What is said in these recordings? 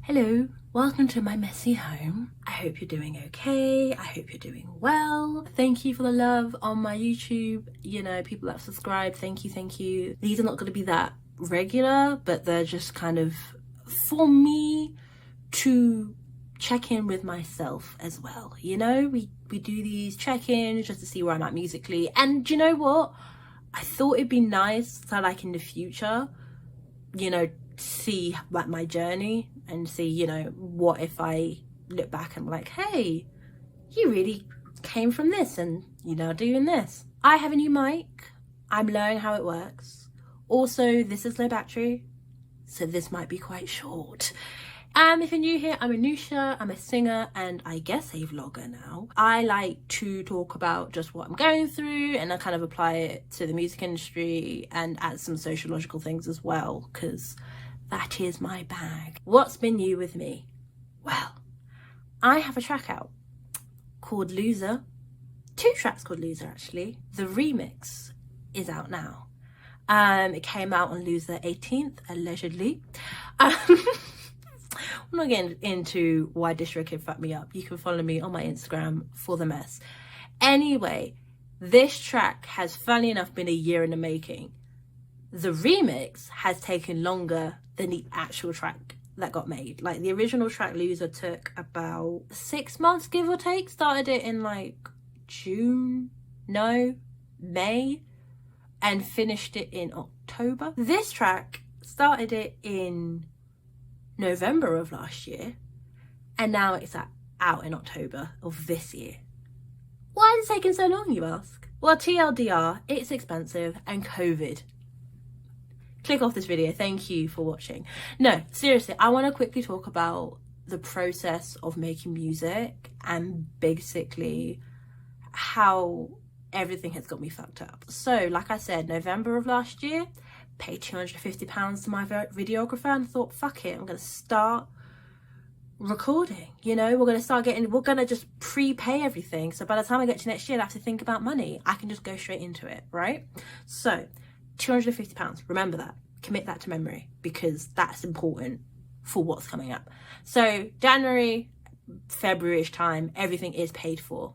Hello, welcome to my messy home. I hope you're doing okay. I hope you're doing well. Thank you for the love on my YouTube. You know, people that have subscribed, thank you. These are not going to be that regular, but they're just kind of for me to check in with myself as well. You know, we do these check-ins just to see where I'm at musically. And do you know what? I thought it'd be nice to, like, in the future, you know, see like my journey and see, you know, what if I look back and like, hey, you really came from this and you're now doing this. I have a new mic. I'm learning how it works. Also, this is low battery, so this might be quite short. If you're new here, I'm Anusha, I'm a singer and I guess a vlogger now. I like to talk about just what I'm going through and I kind of apply it to the music industry and add some sociological things as well, because that is my bag. What's been new with me? Well, I have a track out called Loser. 2 tracks called Loser actually. The remix is out now. It came out on Loser 18th, allegedly. I'm not getting into why DistroKid fucked me up. You can follow me on my Instagram for the mess. Anyway, this track has, funnily enough, been a year in the making. The remix has taken longer than the actual track that got made. Like, the original track, Loser, took about 6 months, give or take. Started it in like May, and finished it in October. This track started it in November of last year, and now it's out in October of this year. Why is it taking so long, you ask? Well, TLDR, it's expensive and COVID. Click off this video. Thank you for watching. No, seriously, I want to quickly talk about the process of making music and basically how everything has got me fucked up. So, like I said, November of last year, paid £250 to my videographer and thought, fuck it, I'm gonna start recording. You know, we're gonna just prepay everything, so by the time I get to next year I have to think about money. I can just go straight into it, right? So £250, remember that, commit that to memory, because that's important for what's coming up. So January, February-ish time, everything is paid for.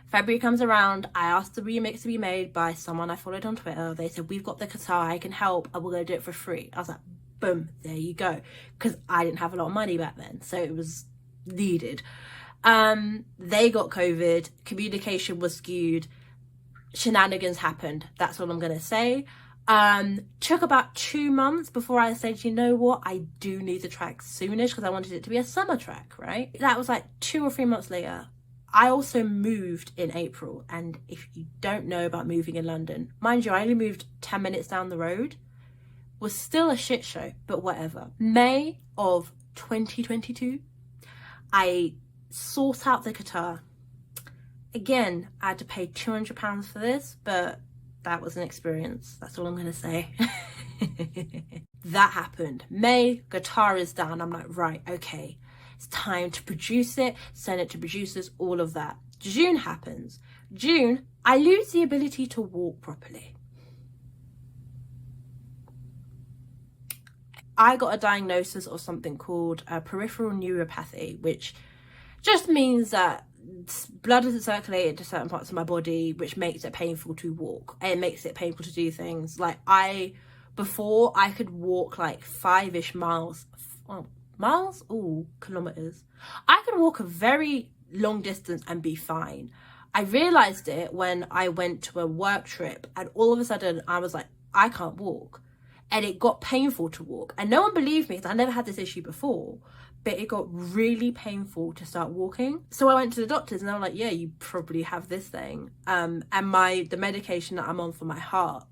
February comes around, I asked the remix to be made by someone I followed on Twitter. They said, we've got the guitar, I can help, and we're going to do it for free. I was like, boom, there you go. Because I didn't have a lot of money back then, so it was needed. They got COVID, communication was skewed, shenanigans happened. That's all I'm going to say. Took about 2 months before I said, you know what, I do need the track soonish, because I wanted it to be a summer track, right? That was like 2 or 3 months later. I also moved in April, and if you don't know about moving in London, mind you, I only moved 10 minutes down the road, was still a shit show, but whatever. May of 2022, I sort out the guitar. Again, I had to pay £200 for this, but that was an experience. That's all I'm going to say. That happened. May, guitar is done. I'm like, right, okay. It's time to produce it, send it to producers, all of that. June happens. June, I lose the ability to walk properly. I got a diagnosis of something called peripheral neuropathy, which just means that blood doesn't circulate into certain parts of my body, which makes it painful to walk. It makes it painful to do things. Like, before I could walk like 5-ish miles. Kilometers. I could walk a very long distance and be fine. I realized it when I went to a work trip, and all of a sudden I was like, I can't walk, and it got painful to walk, and no one believed me because I never had this issue before, but it got really painful to start walking. So I went to the doctors and they were like, yeah, you probably have this thing, and the medication that I'm on for my heart,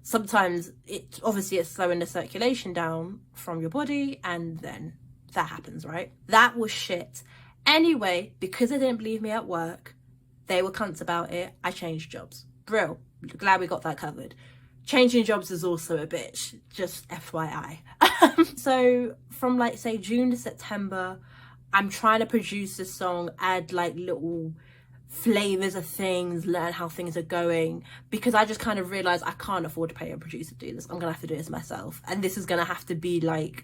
sometimes it's slowing the circulation down from your body, and then that happens, right? That was shit. Anyway, because they didn't believe me at work, they were cunts about it, I changed jobs. Brill. Glad we got that covered. Changing jobs is also a bitch, just FYI. So from like, say, June to September, I'm trying to produce this song, add like little flavors of things, learn how things are going, because I just kind of realized I can't afford to pay a producer to do this. I'm gonna have to do this myself, and this is gonna have to be like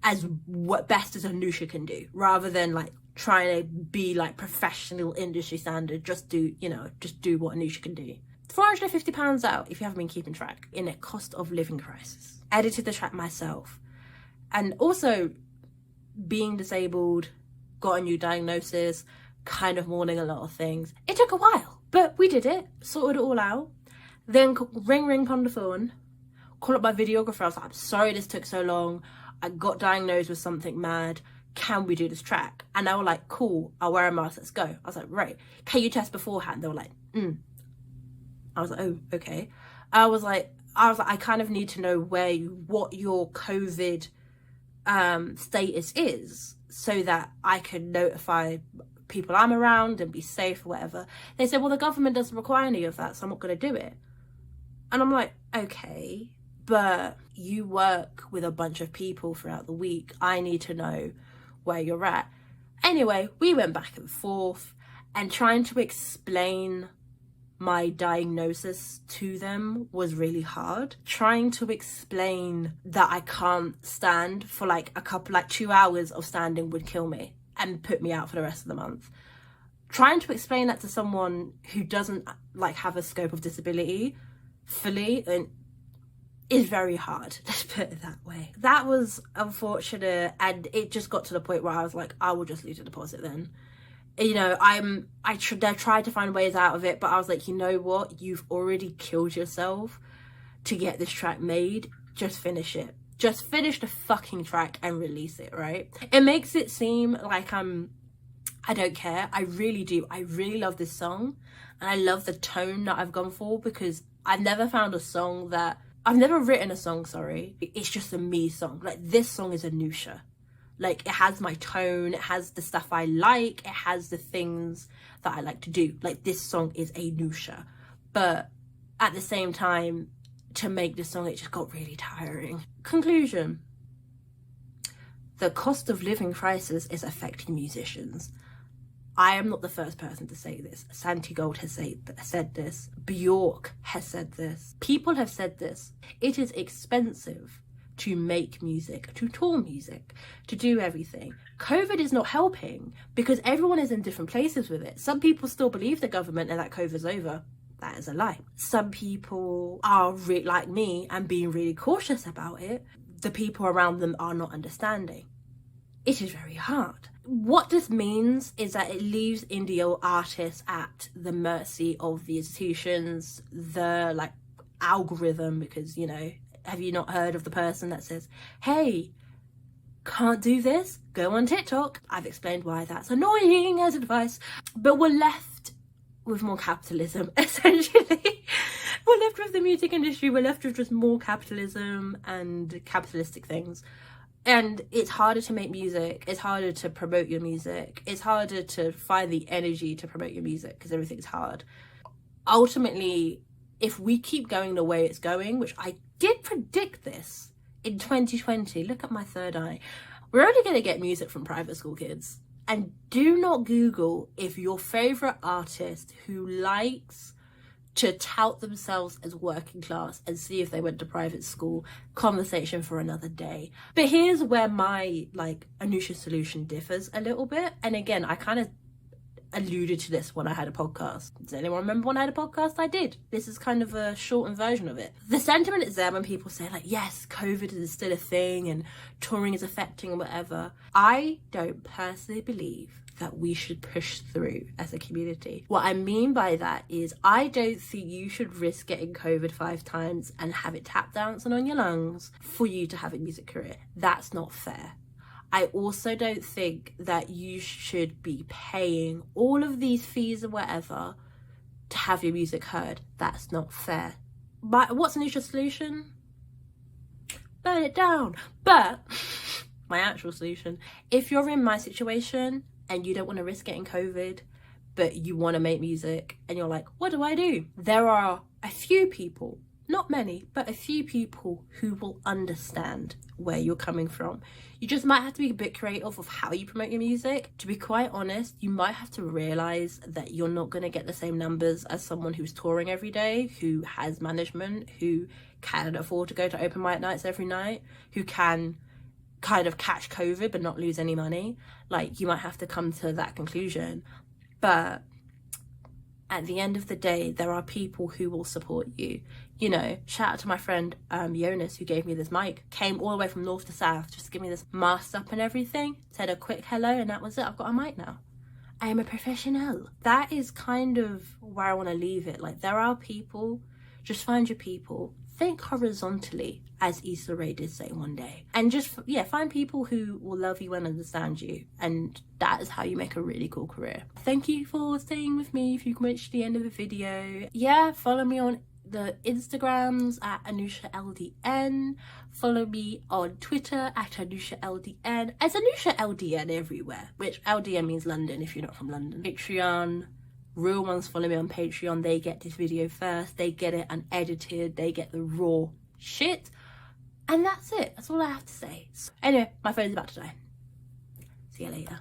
as what best as Anusha can do, rather than like trying to be like professional industry standard. Just do what Anusha can do. £450 out, if you haven't been keeping track, in a cost of living crisis. Edited the track myself. And also, being disabled, got a new diagnosis, kind of mourning a lot of things. It took a while, but we did it, sorted it all out. Then ring on the phone, call up my videographer. I was like, I'm sorry this took so long. I got diagnosed with something mad. Can we do this track? And they were like, cool, I'll wear a mask, let's go. I was like, right. Can you test beforehand? They were like, I was like, oh, okay. I was like, I kind of need to know what your COVID status is, so that I can notify people I'm around and be safe or whatever. They said, well, the government doesn't require any of that, so I'm not going to do it. And I'm like, okay, but you work with a bunch of people throughout the week. I need to know where you're at. Anyway, we went back and forth, and trying to explain my diagnosis to them was really hard. Trying to explain that I can't stand for like 2 hours of standing would kill me and put me out for the rest of the month. Trying to explain that to someone who doesn't like have a scope of disability fully and is very hard, let's put it that way. That was unfortunate, and it just got to the point where I was like, I will just lose the deposit then. You know, I tried to find ways out of it, but I was like, you know what? You've already killed yourself to get this track made. Just finish it. Just finish the fucking track and release it, right? It makes it seem like I don't care. I really do. I really love this song, and I love the tone that I've gone for, because I've never written a song, sorry. It's just a me song. Like, this song is Anusha. Like, it has my tone, it has the stuff I like, it has the things that I like to do. Like, this song is Anusha. But at the same time, to make this song, it just got really tiring. Conclusion. The cost of living crisis is affecting musicians. I am not the first person to say this. Santi Gold has said this. Bjork has said this. People have said this. It is expensive to make music, to tour music, to do everything. COVID is not helping, because everyone is in different places with it. Some people still believe the government and that COVID's over. That is a lie. Some people are like me and being really cautious about it. The people around them are not understanding. It is very hard. What this means is that it leaves indie artists at the mercy of the institutions, the algorithm, because, you know, have you not heard of the person that says, hey, can't do this? Go on TikTok. I've explained why that's annoying as advice. But we're left with more capitalism, essentially. We're left with the music industry. We're left with just more capitalism and capitalistic things. And it's harder to make music. It's harder to promote your music. It's harder to find the energy to promote your music, because everything's hard. Ultimately, if we keep going the way it's going, which I did predict this in 2020, look at my third eye, we're only going to get music from private school kids. And do not Google if your favourite artist who likes to tout themselves as working class and see if they went to private school. Conversation for another day. But here's where my Anusha solution differs a little bit. And again, I kind of alluded to this when I had a podcast. Does anyone remember when I had a podcast? I did. This is kind of a shortened version of it. The sentiment is there when people say yes, COVID is still a thing and touring is affecting and whatever. I don't personally believe that we should push through as a community. What I mean by that is I don't think you should risk getting COVID 5 times and have it tap dancing on your lungs for you to have a music career. That's not fair. I also don't think that you should be paying all of these fees or whatever to have your music heard. That's not fair. But what's Anusha's solution? Burn it down. But my actual solution, if you're in my situation and you don't want to risk getting COVID, but you want to make music and you're like, what do? There are a few people, not many, but a few people who will understand where you're coming from. You just might have to be a bit creative of how you promote your music. To be quite honest, you might have to realize that you're not going to get the same numbers as someone who's touring every day, who has management, who can afford to go to open mic nights every night, who can kind of catch COVID but not lose any money. Like, you might have to come to that conclusion. But at the end of the day, there are people who will support you. You know, shout out to my friend Jonas, who gave me this mic. Came all the way from north to south just to give me this masked up and everything. Said a quick hello and that was it. I've got a mic now. I am a professional. That is kind of where I want to leave it. Like, there are people, just find your people. Think horizontally, as Issa Rae did say one day. And just, yeah, find people who will love you and understand you. And that is how you make a really cool career. Thank you for staying with me if you reached the end of the video. Yeah, follow me on the Instagrams at AnushaLDN. Follow me on Twitter at AnushaLDN. It's AnushaLDN everywhere, which LDN means London if you're not from London. Patreon. Real ones follow me on Patreon. They get this video first. They get it unedited. They get the raw shit. And that's it. That's all I have to say. Anyway, my phone's about to die. See you later.